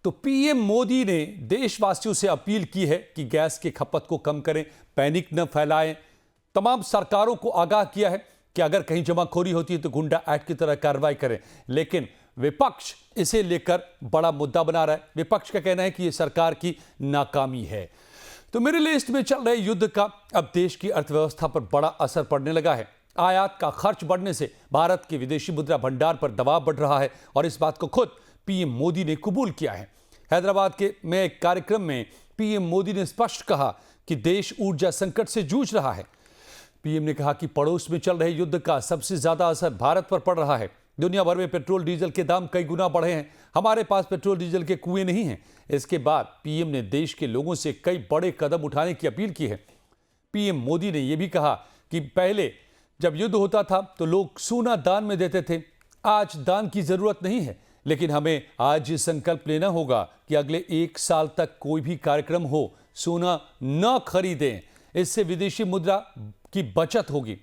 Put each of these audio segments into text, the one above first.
तो पीएम मोदी ने देशवासियों से अपील की है कि गैस की खपत को कम करें, पैनिक न फैलाएं। तमाम सरकारों को आगाह किया है कि अगर कहीं जमाखोरी होती है तो गुंडा एक्ट की तरह कार्रवाई करें। लेकिन विपक्ष इसे लेकर बड़ा मुद्दा बना रहा है। विपक्ष का कहना है कि यह सरकार की नाकामी है। तो मिडिल ईस्ट में चल रहे युद्ध का अब देश की अर्थव्यवस्था पर बड़ा असर पड़ने लगा है। आयात का खर्च बढ़ने से भारत के विदेशी मुद्रा भंडार पर दबाव बढ़ रहा है और इस बात को खुद पीएम मोदी ने कबूल किया है। हैदराबाद में एक कार्यक्रम में पीएम मोदी ने स्पष्ट कहा कि देश ऊर्जा संकट से जूझ रहा है। पीएम ने कहा कि पड़ोस में चल रहे युद्ध का सबसे ज्यादा असर भारत पर पड़ रहा है। दुनिया भर में पेट्रोल डीजल के दाम कई गुना बढ़े हैं। हमारे पास पेट्रोल डीजल के कुएं नहीं हैं। इसके बाद पीएम ने देश के लोगों से कई बड़े कदम उठाने की अपील की है। पीएम मोदी ने यह भी कहा कि पहले जब युद्ध होता था तो लोग सोना दान में देते थे। आज दान की जरूरत नहीं है, लेकिन हमें आज ये संकल्प लेना होगा कि अगले 1 साल तक कोई भी कार्यक्रम हो सोना न खरीदें। इससे विदेशी मुद्रा की बचत होगी।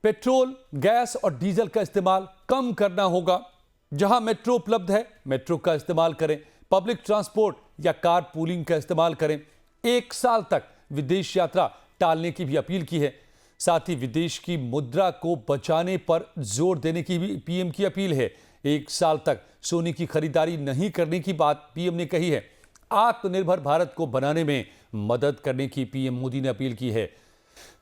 पेट्रोल, गैस और डीजल का इस्तेमाल कम करना होगा। जहां मेट्रो उपलब्ध है मेट्रो का इस्तेमाल करें। पब्लिक ट्रांसपोर्ट या कार पूलिंग का इस्तेमाल करें। 1 साल तक विदेश यात्रा टालने की भी अपील की है। साथ ही विदेश की मुद्रा को बचाने पर जोर देने की भी पीएम की अपील है। 1 साल तक सोने की खरीदारी नहीं करने की बात पीएम ने कही है। आत्मनिर्भर भारत को बनाने में मदद करने की पीएम मोदी ने अपील की है।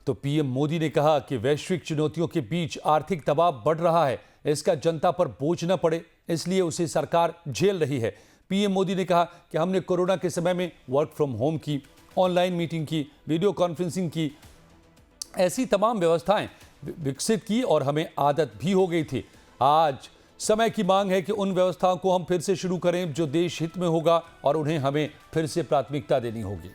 तो पीएम मोदी ने कहा कि वैश्विक चुनौतियों के बीच आर्थिक दबाव बढ़ रहा है, इसका जनता पर बोझ न पड़े, इसलिए उसे सरकार झेल रही है। पीएम मोदी ने कहा कि हमने कोरोना के समय में वर्क फ्रॉम होम की, ऑनलाइन मीटिंग की, वीडियो कॉन्फ्रेंसिंग की, ऐसी तमाम व्यवस्थाएं विकसित की और हमें आदत भी हो गई थी। आज समय की मांग है कि उन व्यवस्थाओं को हम फिर से शुरू करें जो देश हित में होगा और उन्हें हमें फिर से प्राथमिकता देनी होगी।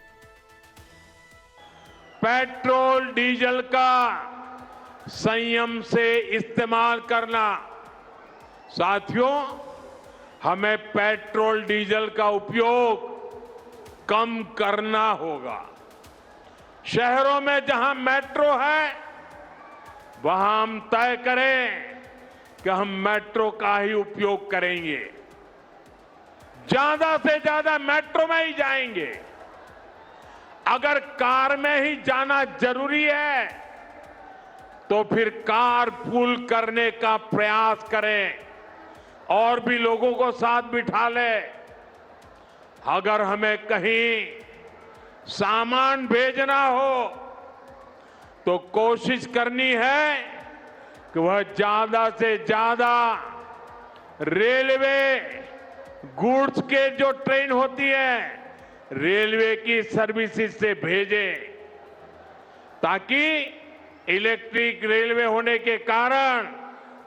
पेट्रोल डीजल का संयम से इस्तेमाल करना। साथियों, हमें पेट्रोल डीजल का उपयोग कम करना होगा। शहरों में जहां मेट्रो है वहां हम तय करें कि हम मेट्रो का ही उपयोग करेंगे। ज्यादा से ज्यादा मेट्रो में ही जाएंगे। अगर कार में ही जाना जरूरी है तो फिर कार पूल करने का प्रयास करें और भी लोगों को साथ बिठा ले। अगर हमें कहीं सामान भेजना हो तो कोशिश करनी है कि वह ज्यादा से ज्यादा रेलवे गुड्स के जो ट्रेन होती है रेलवे की सर्विसेज से भेजें, ताकि इलेक्ट्रिक रेलवे होने के कारण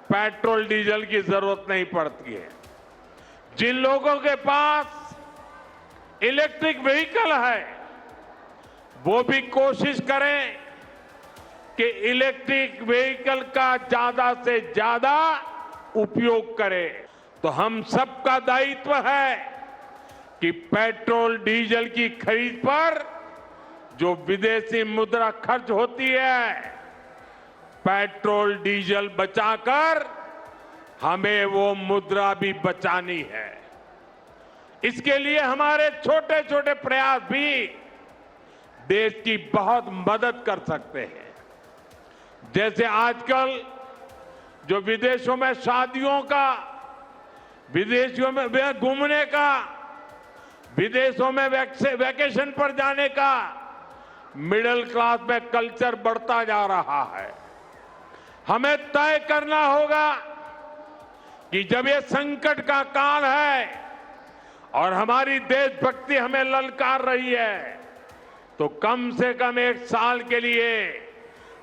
पेट्रोल डीजल की जरूरत नहीं पड़ती है। जिन लोगों के पास इलेक्ट्रिक व्हीकल है वो भी कोशिश करें कि इलेक्ट्रिक व्हीकल का ज्यादा से ज्यादा उपयोग करें। तो हम सबका दायित्व है कि पेट्रोल डीजल की खरीद पर जो विदेशी मुद्रा खर्च होती है, पेट्रोल डीजल बचाकर हमें वो मुद्रा भी बचानी है। इसके लिए हमारे छोटे छोटे प्रयास भी देश की बहुत मदद कर सकते हैं। जैसे आजकल जो विदेशों में शादियों का, विदेशों में घूमने का, विदेशों में वैकेशन पर जाने का मिडिल क्लास में कल्चर बढ़ता जा रहा है। हमें तय करना होगा कि जब ये संकट का काल है और हमारी देशभक्ति हमें ललकार रही है तो कम से कम 1 साल के लिए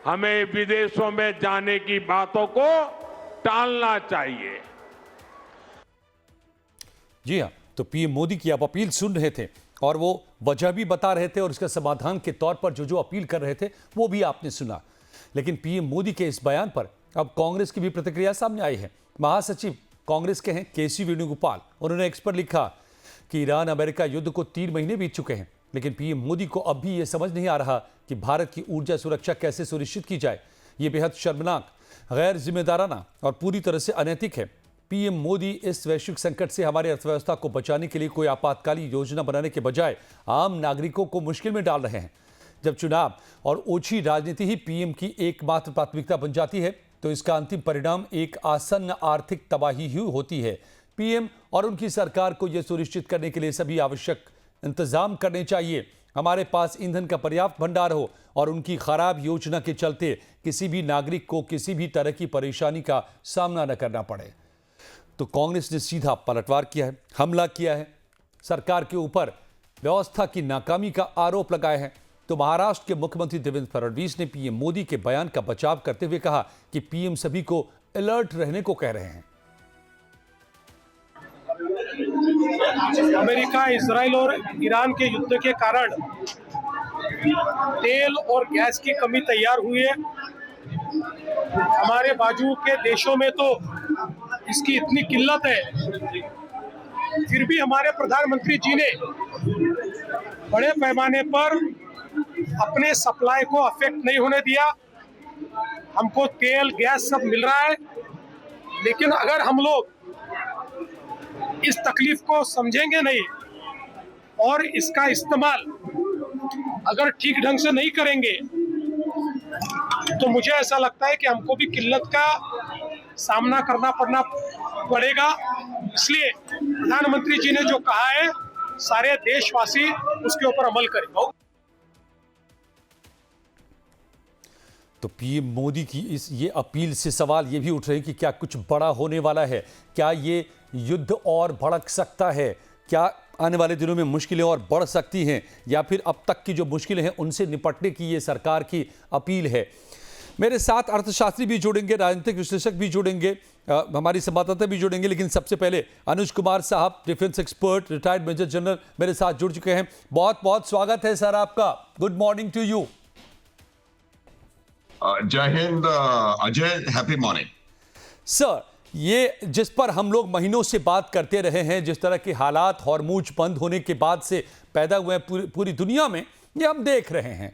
हमें विदेशों में जाने की बातों को टालना चाहिए। जी हाँ, तो पीएम मोदी की आप अपील सुन रहे थे और वो वजह भी बता रहे थे और इसका समाधान के तौर पर जो अपील कर रहे थे वो भी आपने सुना। लेकिन पीएम मोदी के इस बयान पर अब कांग्रेस की भी प्रतिक्रिया सामने आई है। महासचिव कांग्रेस के हैं केसी वेणुगोपाल, उन्होंने एक्स पर लिखा कि ईरान अमेरिका युद्ध को 3 महीने बीत चुके हैं, लेकिन पीएम मोदी को अब भी ये समझ नहीं आ रहा कि भारत की ऊर्जा सुरक्षा कैसे सुनिश्चित की जाए। ये बेहद शर्मनाक, गैर जिम्मेदाराना और पूरी तरह से अनैतिक है। पीएम मोदी इस वैश्विक संकट से हमारी अर्थव्यवस्था को बचाने के लिए कोई आपातकालीन योजना बनाने के बजाय आम नागरिकों को मुश्किल में डाल रहे हैं। जब चुनाव और ओछी राजनीति ही पीएम की एकमात्र प्राथमिकता बन जाती है तो इसका अंतिम परिणाम एक आसन्न आर्थिक तबाही ही होती है। पीएम और उनकी सरकार को यह सुनिश्चित करने के लिए सभी आवश्यक इंतजाम करने चाहिए, हमारे पास ईंधन का पर्याप्त भंडार हो और उनकी खराब योजना के चलते किसी भी नागरिक को किसी भी तरह की परेशानी का सामना न करना पड़े। तो कांग्रेस ने सीधा पलटवार किया है, हमला किया है, सरकार के ऊपर व्यवस्था की नाकामी का आरोप लगाया है। तो महाराष्ट्र के मुख्यमंत्री देवेंद्र फडणवीस ने पीएम मोदी के बयान का बचाव करते हुए कहा कि पीएम सभी को अलर्ट रहने को कह रहे हैं। अमेरिका, इजराइल और ईरान के युद्ध के कारण तेल और गैस की कमी तैयार हुई है। हमारे बाजू के देशों में तो इसकी इतनी किल्लत है, फिर भी हमारे प्रधानमंत्री जी ने बड़े पैमाने पर अपने सप्लाई को अफेक्ट नहीं होने दिया। हमको तेल, गैस सब मिल रहा है, लेकिन अगर हम लोग इस तकलीफ को समझेंगे नहीं और इसका इस्तेमाल अगर ठीक ढंग से नहीं करेंगे तो मुझे ऐसा लगता है कि हमको भी किल्लत का सामना करना पड़ेगा। इसलिए प्रधानमंत्री जी ने जो कहा है, सारे देशवासी उसके ऊपर अमल करें। तो पीएम मोदी की ये अपील से सवाल ये भी उठ रहे हैं कि क्या कुछ बड़ा होने वाला है, क्या ये युद्ध और भड़क सकता है, क्या आने वाले दिनों में मुश्किलें और बढ़ सकती हैं, या फिर अब तक की जो मुश्किलें हैं उनसे निपटने की ये सरकार की अपील है। मेरे साथ अर्थशास्त्री भी जुड़ेंगे, राजनीतिक विश्लेषक भी जुड़ेंगे, हमारी संवाददाता भी जुड़ेंगे, लेकिन सबसे पहले अनुज कुमार साहब, defence expert, retired major general, मेरे साथ जुड़ चुके हैं। बहुत बहुत स्वागत है सर आपका। Good morning to you. जय Hind Ajay, happy morning. Sir, ये जिस पर हम लोग महीनों से बात करते रहे हैं, जिस तरह के हालात हॉर्मुज बंद होने के बाद से पैदा हुए हैं पूरी दुनिया में, ये हम देख रहे हैं।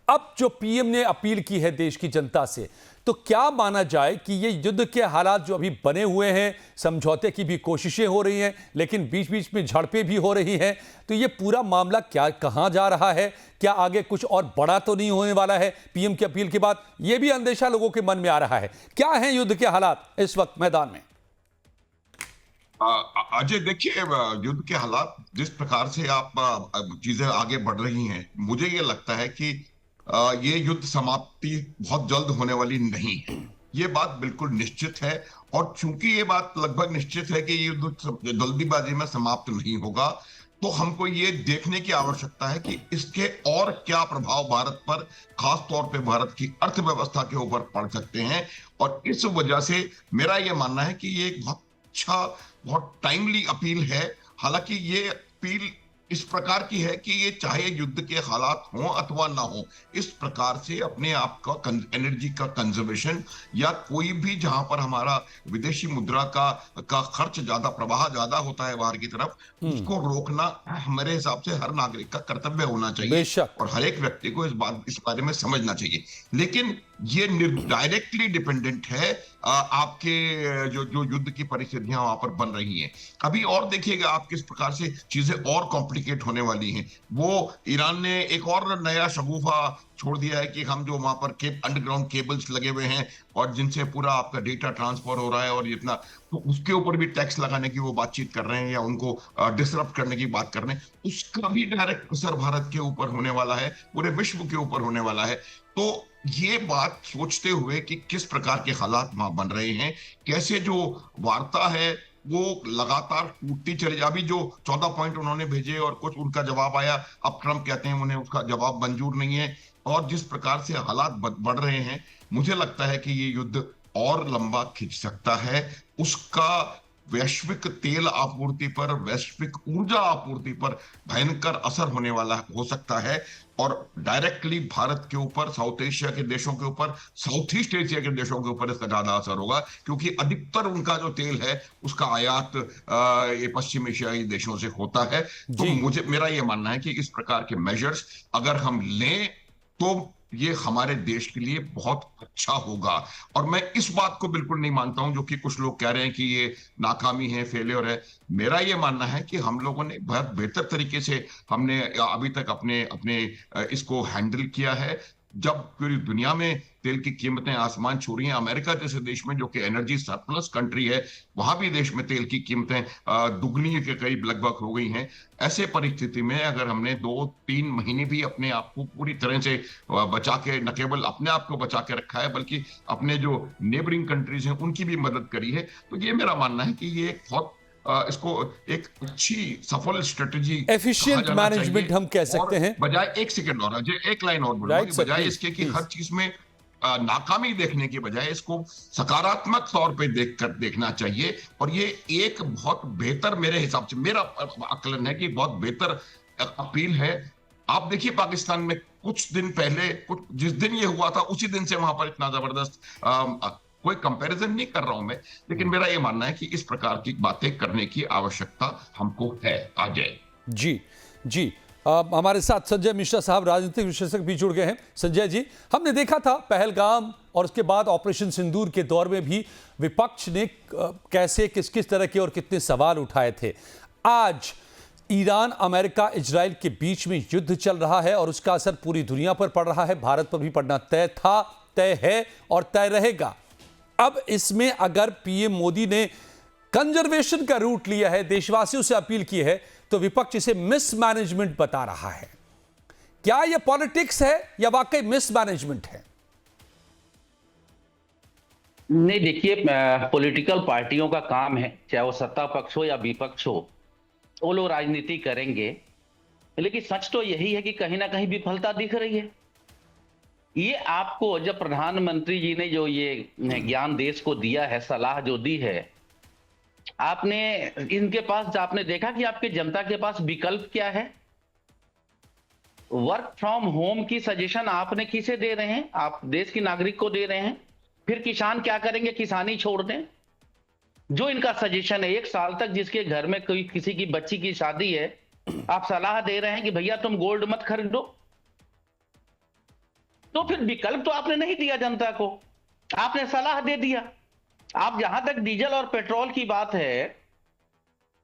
अब जो पीएम ने अपील की है देश की जनता से, तो क्या माना जाए कि ये युद्ध के हालात जो अभी बने हुए हैं, समझौते की भी कोशिशें हो रही हैं, लेकिन बीच बीच में झड़पें भी हो रही हैं, तो ये पूरा मामला क्या कहां जा रहा है? क्या आगे कुछ और बड़ा तो नहीं होने वाला है पीएम की अपील के बाद? ये भी अंदेशा लोगों के मन में आ रहा है। क्या है युद्ध के हालात इस वक्त मैदान में? अजय देखिए, युद्ध के हालात जिस प्रकार से आप चीजें आगे बढ़ रही हैं, मुझे ये लगता है कि ये युद्ध समाप्ति बहुत जल्द होने वाली नहीं है। ये बात बिल्कुल निश्चित है, और चूंकि ये बात लगभग निश्चित है कि ये युद्ध जल्दीबाजी में समाप्त नहीं होगा, तो हमको ये देखने की आवश्यकता है कि इसके और क्या प्रभाव भारत पर, खास तौर पे भारत की अर्थव्यवस्था के ऊपर पड़ सकते हैं। और इस वजह से मेरा ये मानना है कि ये एक बहुत अच्छा, बहुत टाइमली अपील है। हालांकि ये अपील इस प्रकार की है कि ये चाहे युद्ध के हालात हों अथवा ना हो, इस प्रकार से अपने आप का एनर्जी का कंजर्वेशन, या कोई भी जहां पर हमारा विदेशी मुद्रा का खर्च ज्यादा, प्रवाह ज्यादा होता है बाहर की तरफ, उसको रोकना हमारे हिसाब से हर नागरिक का कर्तव्य होना चाहिए और हर एक व्यक्ति को इस बारे में समझना चाहिए। लेकिन ये डायरेक्टली डिपेंडेंट है आपके जो युद्ध की परिस्थितियां वहां पर बन रही हैं। अभी और देखिएगा आप किस प्रकार से चीजें और कॉम्प्लिकेट होने वाली हैं। वो ईरान ने एक और नया शगुफा छोड़ दिया है कि हम जो वहां पर अंडरग्राउंड केबल्स लगे हुए हैं और जिनसे पूरा आपका डेटा ट्रांसफर हो रहा है, और इतना, तो उसके ऊपर भी टैक्स लगाने की वो बातचीत कर रहे हैं या उनको डिसरप्ट करने की बात कर रहे हैं। उसका भी डायरेक्ट असर भारत के ऊपर होने वाला है, पूरे विश्व के ऊपर होने वाला है। तो ये बात सोचते हुए कि किस प्रकार के हालात वहां बन रहे हैं, कैसे जो वार्ता है वो लगातार टूटती चली जा, अभी जो 14 पॉइंट उन्होंने भेजे और कुछ उनका जवाब आया, अब ट्रंप कहते हैं उन्हें उसका जवाब मंजूर नहीं है, और जिस प्रकार से हालात बढ़ रहे हैं, मुझे लगता है कि ये युद्ध और लंबा खिंच सकता है। उसका वैश्विक तेल आपूर्ति पर, वैश्विक ऊर्जा आपूर्ति पर भयंकर असर होने वाला हो सकता है, और डायरेक्टली भारत के ऊपर, साउथ एशिया के देशों के ऊपर, साउथ ईस्ट एशिया के देशों के ऊपर इसका ज्यादा असर होगा, क्योंकि अधिकतर उनका जो तेल है उसका आयात ये पश्चिम एशियाई देशों से होता है। तो मेरा ये मानना है कि इस प्रकार के मेजर्स अगर हम लें तो ये हमारे देश के लिए बहुत अच्छा होगा। और मैं इस बात को बिल्कुल नहीं मानता हूं जो कि कुछ लोग कह रहे हैं कि ये नाकामी है, फेलियर है। मेरा ये मानना है कि हम लोगों ने बहुत बेहतर तरीके से हमने अभी तक अपने अपने इसको हैंडल किया है। जब पूरी दुनिया में तेल की कीमतें आसमान छू रही हैं, अमेरिका जैसे देश में जो कि एनर्जी सरप्लस कंट्री है, वहां भी देश में तेल की कीमतें दुगनी के करीब लगभग हो गई हैं। ऐसे परिस्थिति में अगर हमने 2-3 महीने भी अपने आप को पूरी तरह से बचा के, न केवल अपने आप को बचा के रखा है बल्कि अपने जो नेबरिंग कंट्रीज हैं उनकी भी मदद करी है, तो ये मेरा मानना है कि ये एक बहुत इसको एक अच्छी सफल स्ट्रेटेजी एफिशिएंट मैनेजमेंट हम कह सकते हैं। बजाय एक सेकंड और एक लाइन और बोलूंगा कि बजाय इसके कि हर चीज में नाकामी देखने के बजाय इसको सकारात्मक तौर पे देखना चाहिए। और ये एक बहुत बेहतर, मेरे हिसाब से मेरा आकलन है कि बहुत बेहतर अपील है। आप देखिए पाकिस्तान में कुछ दिन पहले, जिस दिन ये हुआ था उसी दिन से वहां पर इतना जबरदस्त, कोई कंपैरिजन नहीं कर रहा हूं मैं, लेकिन मेरा ये मानना है कि इस प्रकार की बातें करने की आवश्यकता हमको है। अजय जी जी, हमारे साथ संजय मिश्रा साहब राजनीतिक विशेषज्ञ भी जुड़ गए हैं। संजय जी, हमने देखा था पहलगाम और उसके बाद ऑपरेशन सिंदूर के दौर में भी विपक्ष ने कैसे किस किस तरह के और कितने सवाल उठाए थे। आज ईरान, अमेरिका, इजराइल के बीच में युद्ध चल रहा है और उसका असर पूरी दुनिया पर पड़ रहा है, भारत पर भी पड़ना तय था, तय है और तय रहेगा। अब इसमें अगर पीएम मोदी ने कंजर्वेशन का रूट लिया है, देशवासियों से अपील की है, तो विपक्ष इसे मिसमैनेजमेंट बता रहा है। क्या यह पॉलिटिक्स है या वाकई मिसमैनेजमेंट है? नहीं, देखिए, पॉलिटिकल पार्टियों का काम है, चाहे वो सत्ता पक्ष हो या विपक्ष हो, वो लोग राजनीति करेंगे। लेकिन सच तो यही है कि कहीं ना कहीं विफलता दिख रही है। ये आपको जब प्रधानमंत्री जी ने जो ये ज्ञान देश को दिया है, सलाह जो दी है, आपने इनके पास, आपने देखा कि आपके जनता के पास विकल्प क्या है। वर्क फ्रॉम होम की सजेशन आपने किसे दे रहे हैं? आप देश की नागरिक को दे रहे हैं। फिर किसान क्या करेंगे? किसानी छोड़ दें। जो इनका सजेशन है, 1 साल तक जिसके घर में कोई किसी की बच्ची की शादी है, आप सलाह दे रहे हैं कि भैया तुम गोल्ड मत खरीदो। तो फिर विकल्प तो आपने नहीं दिया जनता को, आपने सलाह दे दिया। आप जहां तक डीजल और पेट्रोल की बात है,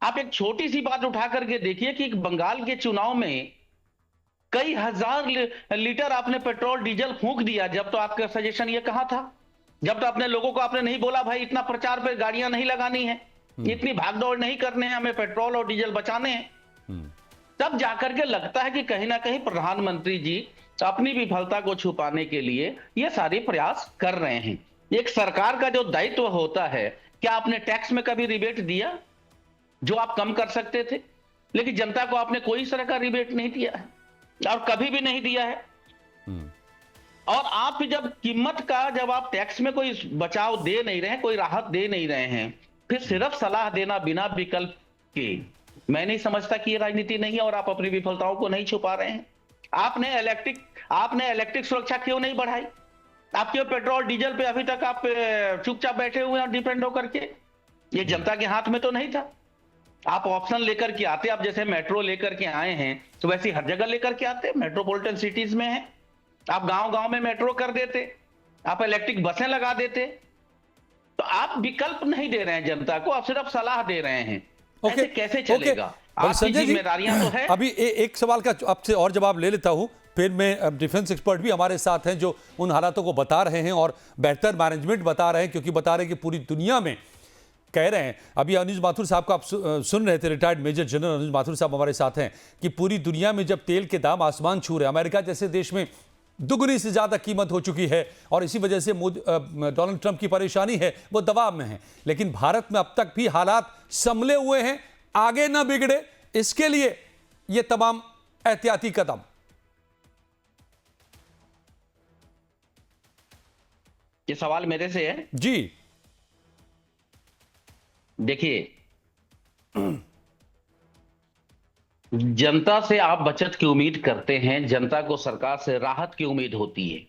आप एक छोटी सी बात उठा करके देखिए कि बंगाल के चुनाव में कई हजार लीटर आपने पेट्रोल डीजल फूंक दिया। जब तो आपका सजेशन ये कहां था? जब तो अपने लोगों को आपने नहीं बोला भाई इतना प्रचार पे गाड़ियां नहीं लगानी है, इतनी भागदौड़ नहीं करने हैं, हमें पेट्रोल और डीजल बचाने हैं। तब जाकर के लगता है कि कहीं ना कहीं प्रधानमंत्री जी अपनी विफलता को छुपाने के लिए ये सारे प्रयास कर रहे हैं। एक सरकार का जो दायित्व होता है, क्या आपने टैक्स में कभी रिबेट दिया जो आप कम कर सकते थे? लेकिन जनता को आपने कोई तरह का रिबेट नहीं दिया है और कभी भी नहीं दिया है। और आप जब कीमत का, जब आप टैक्स में कोई बचाव दे नहीं रहे हैं, कोई राहत दे नहीं रहे हैं, फिर सिर्फ सलाह देना बिना विकल्प के, मैं नहीं समझता कि ये राजनीति नहीं है। और आप अपनी विफलताओं को नहीं छुपा रहे हैं। आपने इलेक्ट्रिक सुरक्षा क्यों नहीं बढ़ाई? आप क्यों पेट्रोल डीजल पे अभी तक आप चुपचाप बैठे हुए हैं डिपेंड होकर के? ये जनता के हाथ में तो नहीं था। आप ऑप्शन लेकर के आते, आप जैसे मेट्रो लेकर के आए हैं तो वैसे हर जगह लेकर के आते। मेट्रोपॉलिटन सिटीज में है, आप गांव-गांव में मेट्रो कर देते, आप इलेक्ट्रिक बसें लगा देते। तो आप विकल्प नहीं दे रहे हैं जनता को, आप सिर्फ सलाह दे रहे हैं। ऐसे कैसे चलेगा? आपकी जिम्मेदारियां तो है। अभी एक सवाल का आपसे और जवाब ले लेता हूं, फिर मैं डिफेंस एक्सपर्ट भी हमारे साथ हैं जो उन हालातों को बता रहे हैं और बेहतर मैनेजमेंट बता रहे हैं, क्योंकि बता रहे हैं कि पूरी दुनिया में कह रहे हैं। अभी अनुज माथुर साहब को आप सुन रहे थे, रिटायर्ड मेजर जनरल अनुज माथुर साहब हमारे साथ हैं, कि पूरी दुनिया में जब तेल के दाम आसमान छू रहे हैं, अमेरिका जैसे देश में दुगनी से ज्यादा कीमत हो चुकी है और इसी वजह से डोनाल्ड ट्रंप की परेशानी है, वो दबाव में है। लेकिन भारत में अब तक भी हालात संभले हुए हैं, आगे ना बिगड़े इसके लिए ये तमाम एहतियाती कदम। ये सवाल मेरे से है जी। देखिए, जनता से आप बचत की उम्मीद करते हैं, जनता को सरकार से राहत की उम्मीद होती है।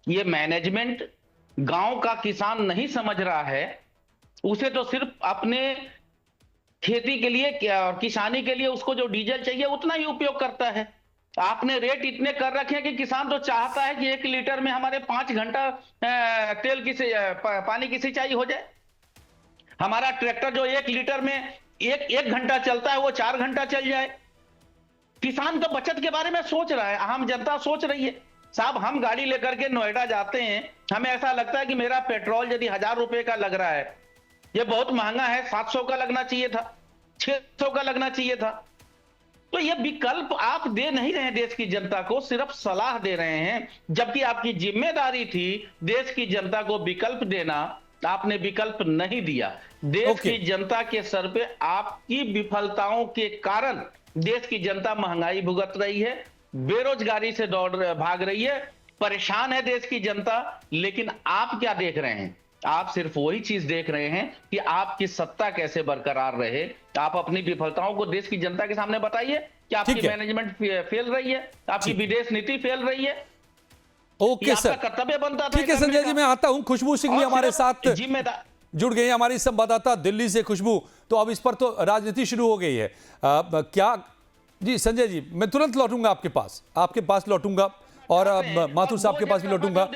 ये मैनेजमेंट गांव का किसान नहीं समझ रहा है, उसे तो सिर्फ अपने खेती के लिए, क्या किसानी के लिए उसको जो डीजल चाहिए उतना ही उपयोग करता है। आपने रेट इतने कर रखे हैं कि किसान तो चाहता है कि 1 लीटर में हमारे 5 घंटा तेल की पानी की सिंचाई हो जाए। हमारा ट्रैक्टर जो 1 लीटर में एक घंटा चलता है वो 4 घंटा चल जाए। किसान तो बचत के बारे में सोच रहा है, आम जनता सोच रही है। साहब, हम गाड़ी लेकर के नोएडा जाते हैं, हमें ऐसा लगता है कि मेरा पेट्रोल यदि 1000 रुपए का लग रहा है, ये बहुत महंगा है, 700 का लगना चाहिए था, 600 का लगना चाहिए था। तो ये विकल्प आप दे नहीं रहे हैं देश की जनता को, सिर्फ सलाह दे रहे हैं, जबकि आपकी जिम्मेदारी थी देश की जनता को विकल्प देना। आपने विकल्प नहीं दिया। देश की जनता के सर पे आपकी विफलताओं के कारण देश की जनता महंगाई भुगत रही है, बेरोजगारी से भाग रही है, परेशान है देश की जनता। लेकिन आप क्या देख रहे हैं? आप सिर्फ वही चीज देख रहे हैं कि आपकी सत्ता कैसे बरकरार रहे। आप अपनी विफलताओं को देश की जनता के सामने बताइए कि आपकी मैनेजमेंट फेल रही है, आपकी विदेश नीति फेल रही है। ओके सर, कर्तव्य बनता था। ठीक है संजय जी, मैं आता हूं। खुशबू सिंह हमारे साथ जिम्मेदार जुड़ गई, हमारी संवाददाता दिल्ली से। खुशबू, तो अब इस पर तो राजनीति शुरू हो गई है, क्या जी? संजय जी, मैं तुरंत लौटूंगा आपके पास लौटूंगा, और माथुर साहब के पास भी लौटूंगा।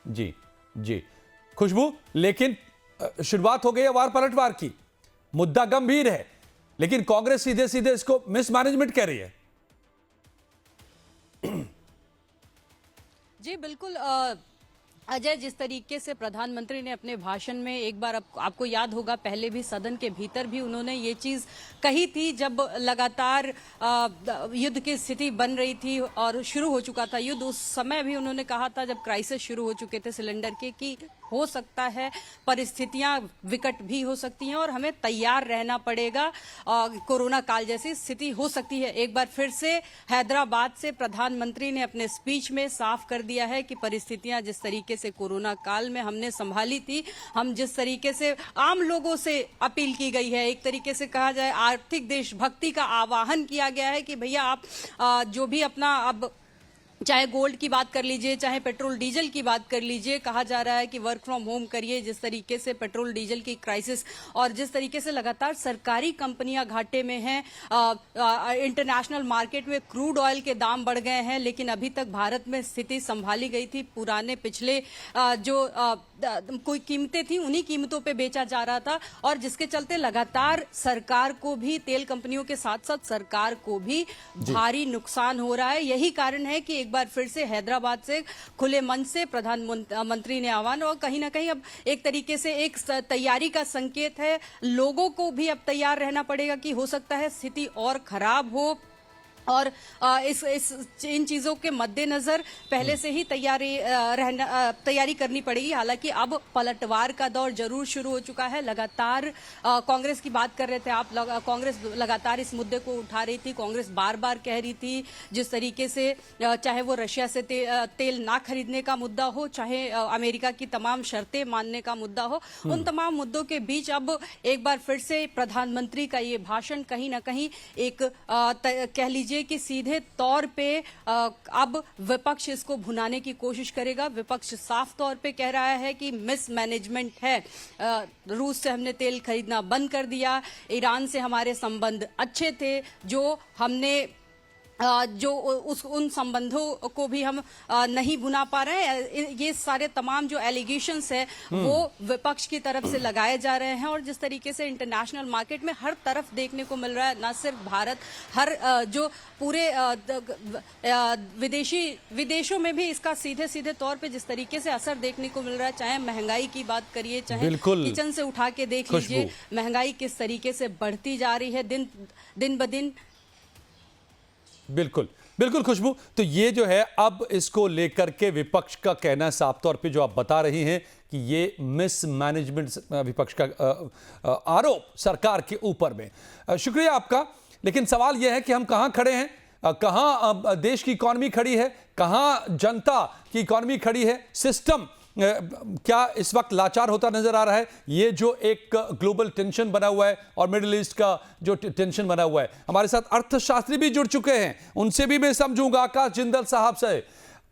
जी जी खुशबू, लेकिन शुरुआत हो गई है वार पलटवार की। मुद्दा गंभीर है, लेकिन कांग्रेस सीधे सीधे इसको मिसमैनेजमेंट कह रही है। जी बिल्कुल अजय, जिस तरीके से प्रधानमंत्री ने अपने भाषण में, एक बार आपको याद होगा पहले भी सदन के भीतर भी उन्होंने ये चीज कही थी, जब लगातार युद्ध की स्थिति बन रही थी और शुरू हो चुका था युद्ध, उस समय भी उन्होंने कहा था, जब क्राइसिस शुरू हो चुके थे सिलेंडर के, कि हो सकता है परिस्थितियां विकट भी हो सकती हैं और हमें तैयार रहना पड़ेगा, कोरोना काल जैसी स्थिति हो सकती है। एक बार फिर से हैदराबाद से प्रधानमंत्री ने अपने स्पीच में साफ कर दिया है कि परिस्थितियां जिस तरीके से कोरोना काल में हमने संभाली थी, हम जिस तरीके से आम लोगों से अपील की गई है, एक तरीके से कहा जाए आर्थिक देशभक्ति का आह्वान किया गया है कि भैया आप जो भी अपना, अब चाहे गोल्ड की बात कर लीजिए, चाहे पेट्रोल डीजल की बात कर लीजिए, कहा जा रहा है कि वर्क फ्रॉम होम करिए। जिस तरीके से पेट्रोल डीजल की क्राइसिस और जिस तरीके से लगातार सरकारी कंपनियां घाटे में हैं, इंटरनेशनल मार्केट में क्रूड ऑयल के दाम बढ़ गए हैं, लेकिन अभी तक भारत में स्थिति संभाली गई थी। पुराने पिछले जो कोई कीमतें थी, उन्हीं कीमतों पे बेचा जा रहा था, और जिसके चलते लगातार सरकार को भी, तेल कंपनियों के साथ साथ सरकार को भी भारी नुकसान हो रहा है। यही कारण है कि एक बार फिर से हैदराबाद से खुले मन से प्रधानमंत्री ने आह्वान, और कहीं ना कहीं अब एक तरीके से एक तैयारी का संकेत है, लोगों को भी अब तैयार रहना पड़ेगा कि हो सकता है स्थिति और खराब हो, और इन चीजों के मद्देनजर पहले से ही तैयारी करनी पड़ेगी। हालांकि अब पलटवार का दौर जरूर शुरू हो चुका है। लगातार कांग्रेस की बात कर रहे थे आप, कांग्रेस लगातार इस मुद्दे को उठा रही थी। कांग्रेस बार बार कह रही थी, जिस तरीके से चाहे वो रशिया से तेल ना खरीदने का मुद्दा हो, चाहे अमेरिका की तमाम शर्तें मानने का मुद्दा हो, उन तमाम मुद्दों के बीच अब एक बार फिर से प्रधानमंत्री का ये भाषण कहीं ना कहीं एक कह लीजिए कि सीधे तौर पे अब विपक्ष इसको भुनाने की कोशिश करेगा। विपक्ष साफ तौर पे कह रहा है कि मिसमैनेजमेंट है, रूस से हमने तेल खरीदना बंद कर दिया, ईरान से हमारे संबंध अच्छे थे, जो हमने उन संबंधों को भी हम नहीं भुना पा रहे हैं। ये सारे तमाम जो एलिगेशंस है वो विपक्ष की तरफ से लगाए जा रहे हैं, और जिस तरीके से इंटरनेशनल मार्केट में हर तरफ देखने को मिल रहा है, न सिर्फ भारत, हर जो पूरे विदेशों में भी इसका सीधे सीधे तौर पे जिस तरीके से असर देखने को मिल रहा है, चाहे महंगाई की बात करिए, चाहे किचन से उठा के देख लीजिए, महंगाई किस तरीके से बढ़ती जा रही है दिन ब दिन। बिल्कुल बिल्कुल खुशबू, तो ये जो है अब इसको लेकर के विपक्ष का कहना साफ तौर पे जो आप बता रही हैं कि ये मिसमैनेजमेंट, विपक्ष का आरोप सरकार के ऊपर में। शुक्रिया आपका, लेकिन सवाल यह है कि हम कहां खड़े हैं, कहां देश की इकॉनमी खड़ी है, कहां जनता की इकॉनमी खड़ी है, सिस्टम क्या इस वक्त लाचार होता नजर आ रहा है। ये जो एक ग्लोबल टेंशन बना हुआ है और मिडिल ईस्ट का जो टेंशन बना हुआ है, हमारे साथ अर्थशास्त्री भी जुड़ चुके हैं, उनसे भी मैं समझूंगा। आकाश जिंदल साहब से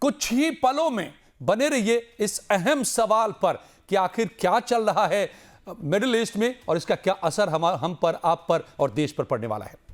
कुछ ही पलों में बने रहिए इस अहम सवाल पर कि आखिर क्या चल रहा है मिडिल ईस्ट में और इसका क्या असर हम पर, आप पर और देश पर पड़ने वाला है।